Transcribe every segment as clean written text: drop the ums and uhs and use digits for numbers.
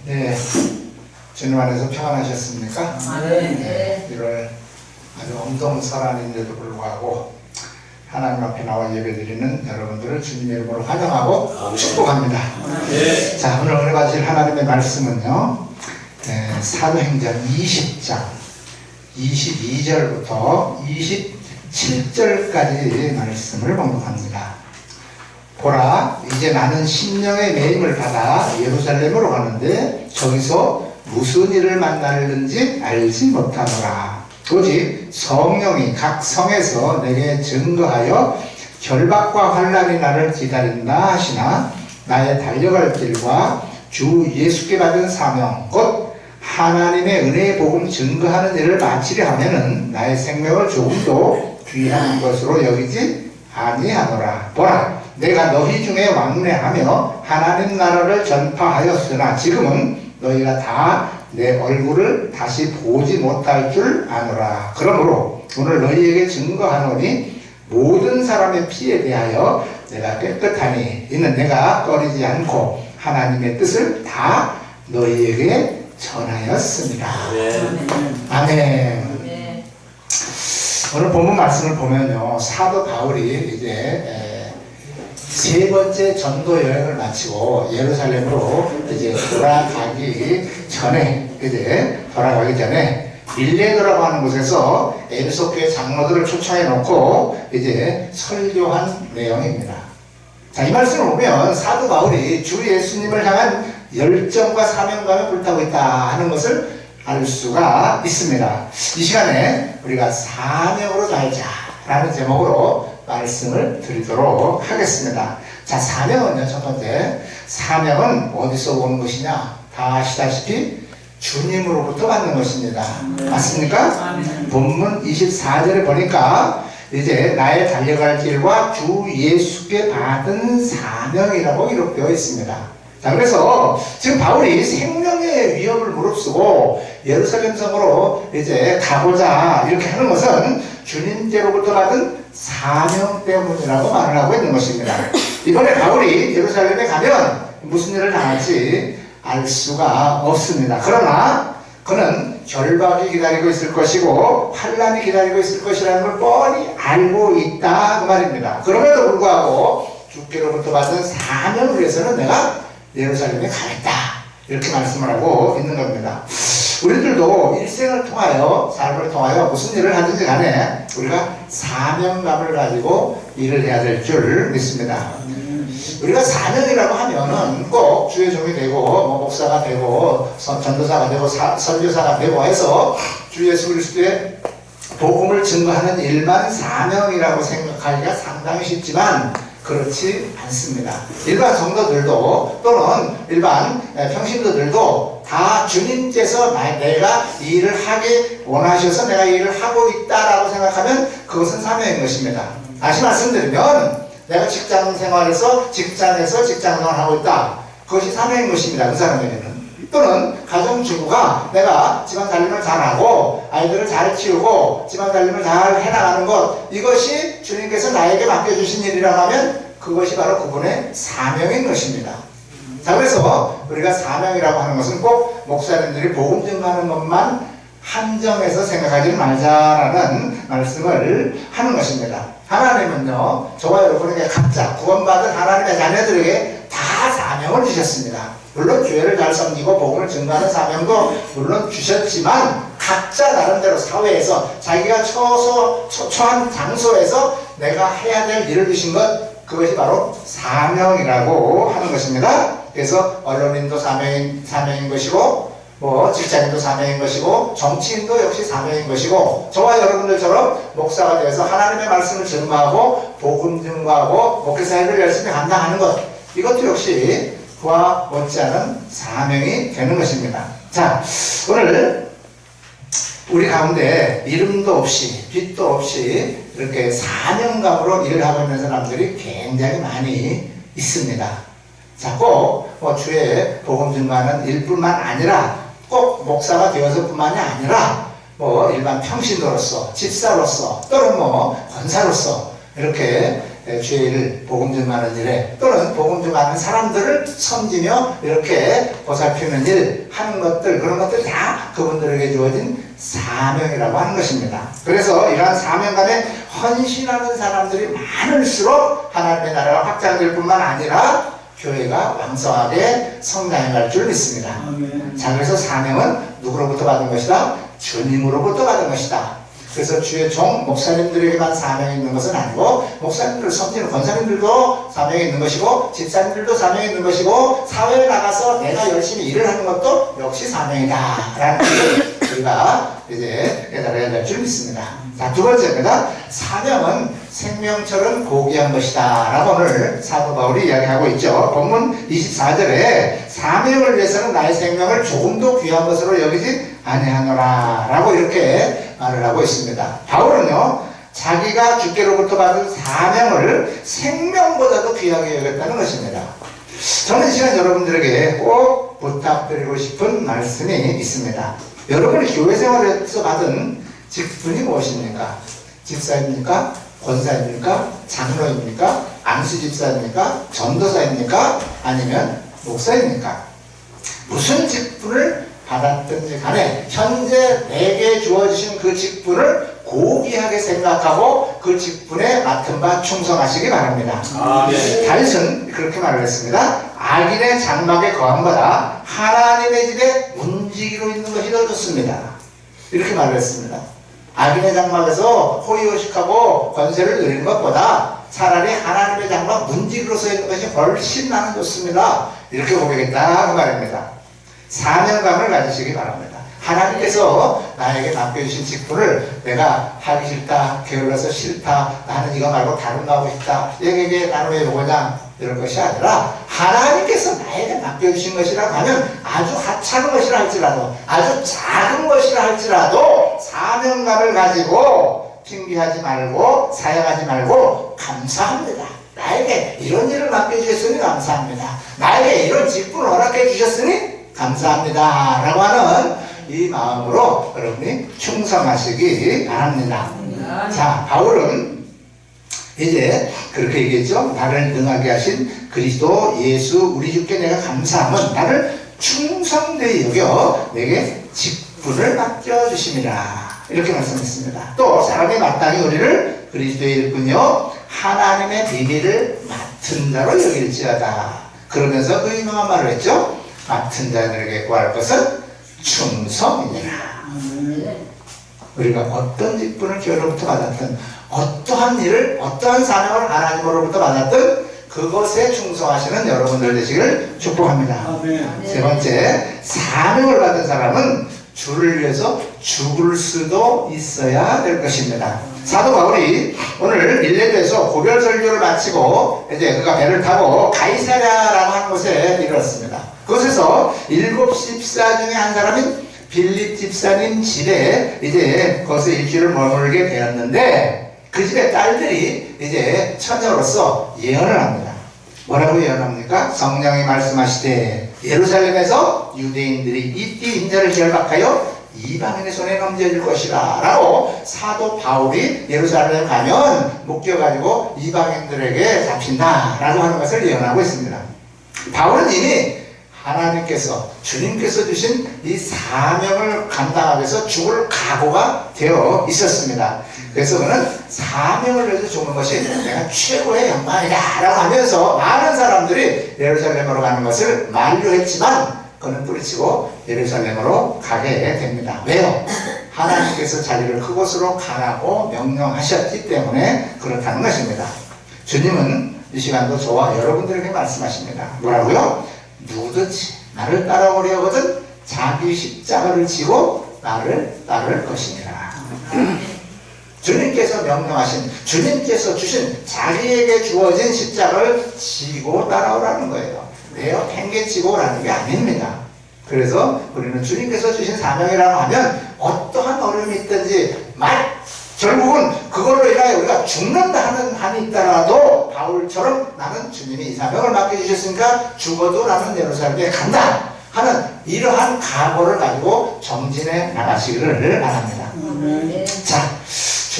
네, 주님 안에서 평안하셨습니까? 네. 1월 아주 엄동 설날인데도 불구하고 하나님 앞에 나와 예배드리는 여러분들을 주님의 이름으로 환영하고 축복합니다. 네. 자, 오늘 우리가 가질 하나님의 말씀은요, 사도행전 20장 22절부터 27절까지 말씀을 봉독합니다. 보라, 이제 나는 심령의 매임을 받아 예루살렘으로 가는데 저기서 무슨 일을 만나는지 알지 못하노라. 오직 성령이 각 성에서 내게 증거하여 결박과 환난이 나를 기다린다 하시나 나의 달려갈 길과 주 예수께 받은 사명 곧 하나님의 은혜의 복음 증거하는 일을 마치려 하면은 나의 생명을 조금도 귀한 것으로 여기지 아니하노라. 보라, 내가 너희 중에 왕래하며 하나님 나라를 전파하였으나 지금은 너희가 다 내 얼굴을 다시 보지 못할 줄 아노라. 그러므로 오늘 너희에게 증거하노니 모든 사람의 피에 대하여 내가 깨끗하니 이는 내가 꺼리지 않고 하나님의 뜻을 다 너희에게 전하였습니다. 아멘. 네. 오늘 본문 말씀을 보면요, 사도 바울이 이제 세 번째 전도 여행을 마치고 예루살렘으로 이제 돌아가기 전에 밀레도라고 하는 곳에서 에베소 교회 장로들을 초청해 놓고 이제 설교한 내용입니다. 자, 이 말씀을 보면 사도 바울이 주 예수님을 향한 열정과 사명감에 불타고 있다 하는 것을 알 수가 있습니다. 이 시간에 우리가 사명으로 살자라는 제목으로 말씀을 드리도록 하겠습니다. 자, 사명은요, 첫 번째, 사명은 어디서 오는 것이냐? 다 아시다시피 주님으로부터 받는 것입니다. 맞습니까? 본문 24절에 보니까 이제 나의 달려갈 길과 주 예수께 받은 사명이라고 기록되어 있습니다. 자, 그래서 지금 바울이 생명의 위협을 무릅쓰고 예루살렘 성으로 이제 가고자 이렇게 하는 것은 주님께로부터 받은 사명 때문이라고 말을 하고 있는 것입니다. 이번에 바울이 예루살렘에 가면 무슨 일을 당할지 알 수가 없습니다. 그러나 그는 결박이 기다리고 있을 것이고 환난이 기다리고 있을 것이라는 걸 뻔히 알고 있다 그 말입니다. 그럼에도 불구하고 주께로부터 받은 사명을 위해서는 내가 예루살렘에 가겠다 이렇게 말씀을 하고 있는 겁니다. 우리들도 일생을 통하여 삶을 통하여 무슨 일을 하든지 간에 우리가 사명감을 가지고 일을 해야 될 줄 믿습니다. 우리가 사명이라고 하면은 꼭 주의 종이 되고 뭐 목사가 되고 전도사가 되고 선교사가 되고 해서 주 예수 그리스도의 복음을 증거하는 일만 사명이라고 생각하기가 상당히 쉽지만 그렇지 않습니다. 일반 성도들도 또는 일반 평신도들도 다 주님께서 내가 이 일을 하기 원하셔서 내가 이 일을 하고 있다라고 생각하면 그것은 사명인 것입니다. 다시 말씀드리면 내가 직장 생활에서 직장에서 직장생활을 하고 있다. 그것이 사명인 것입니다. 그 사람에게는. 또는 가정주부가 내가 집안살림을 잘하고 아이들을 잘 키우고 집안살림을 잘 해나가는 것 이것이 주님께서 나에게 맡겨주신 일이라고 하면 그것이 바로 그분의 사명인 것입니다. 자, 그래서 우리가 사명이라고 하는 것은 꼭 목사님들이 복음 증거하는 것만 한정해서 생각하지 말자라는 말씀을 하는 것입니다. 하나님은요, 저와 여러분에게 각자 구원받은 하나님의 자녀들에게 다 사명을 주셨습니다. 물론 교회를 잘 섬기고 복음을 증거하는 사명도 물론 주셨지만 각자 나름대로 사회에서 자기가 처한 장소에서 내가 해야 될 일을 주신 것 그것이 바로 사명이라고 하는 것입니다. 그래서 언론인도 사명인 것이고 뭐 직장인도 사명인 것이고 정치인도 역시 사명인 것이고 저와 여러분들처럼 목사가 되어서 하나님의 말씀을 증거하고 복음 증거하고 목회사역을 열심히 감당하는 것 이것도 역시 그와 못지않은 사명이 되는 것입니다. 자, 오늘 우리 가운데 이름도 없이 빛도 없이 이렇게 사명감으로 일을 하고 있는 사람들이 굉장히 많이 있습니다. 자, 꼭 주의 복음 증거하는 일뿐만 아니라 꼭 목사가 되어서 뿐만이 아니라 일반 평신도로서 집사로서 또는 권사로서 이렇게 주의 일, 복음 증하는 일에 또는 복음 증하는 사람들을 섬기며 이렇게 보살피는 일 하는 것들, 그런 것들이 다 그분들에게 주어진 사명이라고 하는 것입니다. 그래서 이러한 사명감에 헌신하는 사람들이 많을수록 하나님의 나라가 확장될 뿐만 아니라 교회가 왕성하게 성장해갈 줄 믿습니다. 자, 그래서 사명은 누구로부터 받은 것이다? 주님으로부터 받은 것이다. 그래서 주의 종 목사님들에게만 사명이 있는 것은 아니고, 목사님들 섬기는 권사님들도 사명이 있는 것이고, 집사님들도 사명이 있는 것이고, 사회에 나가서 내가 열심히 일을 하는 것도 역시 사명이다 라는 것을 우리가 이제 깨달아야 될 줄 믿습니다. 자, 두 번째입니다. 사명은 생명처럼 고귀한 것이다 라고 오늘 사도 바울이 이야기하고 있죠. 본문 24절에 사명을 위해서는 나의 생명을 조금도 귀한 것으로 여기지 아니하노라 라고 이렇게 말을 하고 있습니다. 바울은요, 자기가 주께로부터 받은 사명을 생명보다도 귀하게 여겼다는 것입니다. 저는 이 시간 여러분들에게 꼭 부탁드리고 싶은 말씀이 있습니다. 여러분이 교회 생활에서 받은 직분이 무엇입니까? 집사입니까? 권사입니까? 장로입니까? 안수집사입니까? 전도사입니까? 아니면 목사입니까? 무슨 직분을 받았든지 간에 현재 내게 주어지신 그 직분을 고귀하게 생각하고 그 직분에 맡은 바 충성하시기 바랍니다. 다윗은 그렇게 말을 했습니다. 악인의 장막에 거함보다 하나님의 집에 문지기로 있는 것이 더 좋습니다. 이렇게 말을 했습니다. 악인의 장막에서 호의호식하고 권세를 누리는 것보다 차라리 하나님의 장막 문지기로 서 있는 것이 훨씬 나는 좋습니다. 이렇게 고백했다 그 말입니다. 사명감을 가지시기 바랍니다. 하나님께서 나에게 맡겨주신 직분을 내가 하기 싫다, 게을러서 싫다, 나는 이거 말고 다른 거 하고 싶다, 얘에게 나는 왜 이러냐, 이럴 것이 아니라 하나님께서 나에게 맡겨주신 것이라고 하면 아주 하찮은 것이라 할지라도, 아주 작은 것이라 할지라도 사명감을 가지고 핑계하지 말고 사양하지 말고 감사합니다. 나에게 이런 일을 맡겨주셨으니 감사합니다. 나에게 이런 직분을 허락해 주셨으니 감사합니다 라고 하는 이 마음으로 여러분이 충성하시기 바랍니다. 자, 바울은 이제 그렇게 얘기했죠. 나를 능하게 하신 그리스도 예수 우리 주께 내가 감사함은 나를 충성되이 여겨 내게 직분을 맡겨주심이라 이렇게 말씀했습니다. 또 사람이 마땅히 우리를 그리스도의 일꾼이요 하나님의 비밀을 맡은 자로 여길지어다. 그러면서 그 유명한 말을 했죠. 맡은 자들에게 구할 것은 충성이니라. 우리가 어떤 직분을 교회로부터 받았든 어떠한 일을 어떠한 사명을 하나님으로부터 받았든 그것에 충성하시는 여러분들 되시기를 축복합니다. 세 번째, 사명을 받은 사람은 주를 위해서 죽을 수도 있어야 될 것입니다. 사도 바울이 오늘 밀레도에서 고별 설교를 마치고 이제 그가 배를 타고 가이사랴라고 하는 곳에 이르렀습니다. 그곳에서 7 집사 중에 한 사람인 빌립 집사님 집에 이제 거기서 일주일을 머물게 되었는데 그 집의 딸들이 이제 처녀로서 예언을 합니다. 뭐라고 예언합니까? 성령이 말씀하시되 예루살렘에서 유대인들이 이띠 인자를 결박하여 이방인의 손에 넘겨질 것이라 라고 사도 바울이 예루살렘에 가면 묶여가지고 이방인들에게 잡힌다 라고 하는 것을 예언하고 있습니다. 바울은 이미 하나님께서 주님께서 주신 이 사명을 감당하기 위해서 죽을 각오가 되어 있었습니다. 그래서 그는 사명을 위해서 죽는 것이 내가 최고의 영광이다 라고 하면서 많은 사람들이 예루살렘으로 가는 것을 만류했지만 그는 뿌리치고 예루살렘으로 가게 됩니다. 왜요? 하나님께서 자기를 그곳으로 가라고 명령하셨기 때문에 그렇다는 것입니다. 주님은 이 시간도 저와 여러분들에게 말씀하십니다. 뭐라고요? 누구든지 나를 따라오려거든 자기 십자가를 지고 나를 따를 것이니라. 주님께서 명령하신, 주님께서 주신 자기에게 주어진 십자가를 지고 따라오라는 거예요. 내어 팽개치고 오라는 게 아닙니다. 그래서 우리는 주님께서 주신 사명이라고 하면 어떠한 어려움이 있든지 결국은 그걸로 인하여 우리가 죽는다 하는 한이 있더라도 바울처럼 나는 주님이 이 사명을 맡겨주셨으니까 죽어도 나는 예루살렘에 간다 하는 이러한 각오를 가지고 정진해 나가시기를 바랍니다. 자,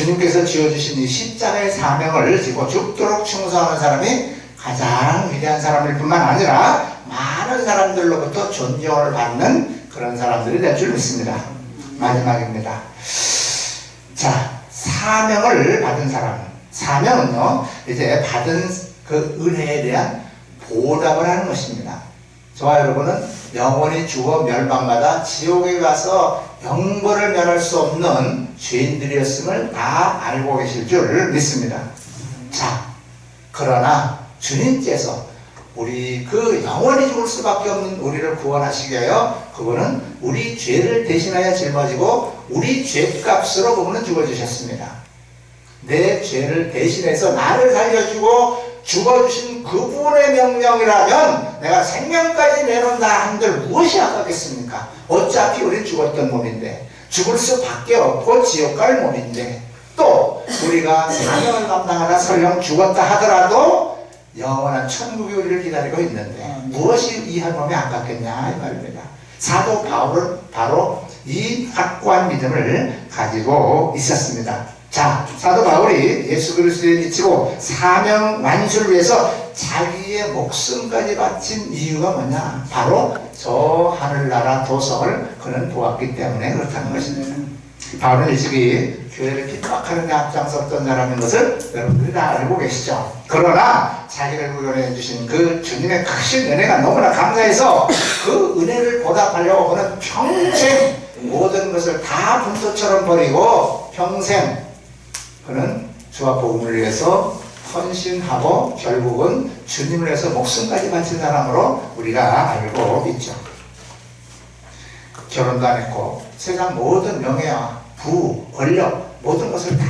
주님께서 지어주신 이 십자가의 사명을 지고 죽도록 충성하는 사람이 가장 위대한 사람일 뿐만 아니라 많은 사람들로부터 존경을 받는 그런 사람들이 될 줄 믿습니다. 마지막입니다. 자, 사명을 받은 사람. 사명은요, 이제 받은 그 은혜에 대한 보답을 하는 것입니다. 저와 여러분은 영원히 죽어 멸망받아 지옥에 가서 영벌을 면할 수 없는 죄인들이었음을 다 알고 계실 줄 믿습니다. 자, 그러나 주님께서 우리 그 영원히 죽을 수밖에 없는 우리를 구원하시기 위하여 그분은 우리 죄를 대신하여 짊어지고 우리 죄값으로 그분은 죽어주셨습니다. 내 죄를 대신해서 나를 살려주고 죽어주신 그분의 명령이라면 내가 생명까지 내놓는다 한들 무엇이 아깝겠습니까? 어차피 우린 죽었던 몸인데 죽을 수밖에 없고 지옥 갈 몸인데 또 우리가 사명을 감당하다 설령 죽었다 하더라도 영원한 천국이 우리를 기다리고 있는데 무엇이 이 한 몸이 아깝겠냐 이 말입니다. 사도 바울은 바로 이 확고한 믿음을 가지고 있었습니다. 자, 사도 바울이 예수 그리스도에 미치고 사명 완수를 위해서 자기의 목숨까지 바친 이유가 뭐냐? 바로 저 하늘나라 도성을 그는 보았기 때문에 그렇다는 것입니다. 바울은 일찍이 교회를 핍박하는 데 앞장섰던 사람인 것을 여러분들이 다 알고 계시죠. 그러나 자기를 구원해 주신 그 주님의 크신 은혜가 너무나 감사해서 그 은혜를 보답하려고 그는 평생 모든 것을 다 분토처럼 버리고 평생 그는 주와 복음을 위해서 헌신하고 결국은 주님을 위해서 목숨까지 바친 사람으로 우리가 알고 있죠. 결혼도 안 했고 세상 모든 명예와 부, 권력 모든 것을 다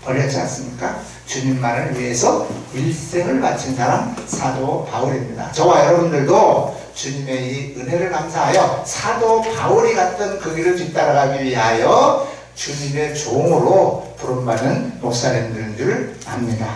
버렸지 않습니까? 주님만을 위해서 일생을 바친 사람 사도 바울입니다. 저와 여러분들도 주님의 이 은혜를 감사하여 사도 바울이 갔던 그 길을 뒤따라가기 위하여 주님의 종으로 부름받는 목사님들인 줄 압니다.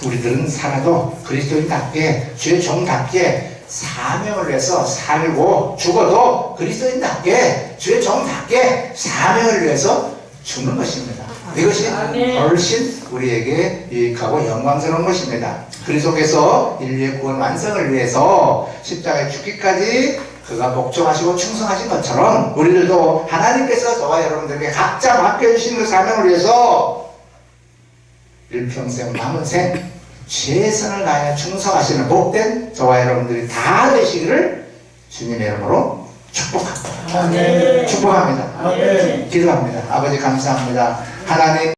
우리들은 살아도 그리스도인답게 주의 종답게 사명을 위해서 살고 죽어도 그리스도인답게 주의 종답게 사명을 위해서 죽는 것입니다. 이것이 훨씬 우리에게 유익하고 영광스러운 것입니다. 그리스도께서 인류의 구원 완성을 위해서 십자가에 죽기까지 그가 복종하시고 충성하신 것처럼 우리들도 하나님께서 저와 여러분들에게 각자 맡겨주신 그 사명을 위해서 일평생 남은 생 최선을 다하여 충성하시는 복된 저와 여러분들이 다 되시기를 주님의 이름으로 축복합니다. 아멘. 축복합니다. 아멘. 기도합니다. 아버지 감사합니다. 하나님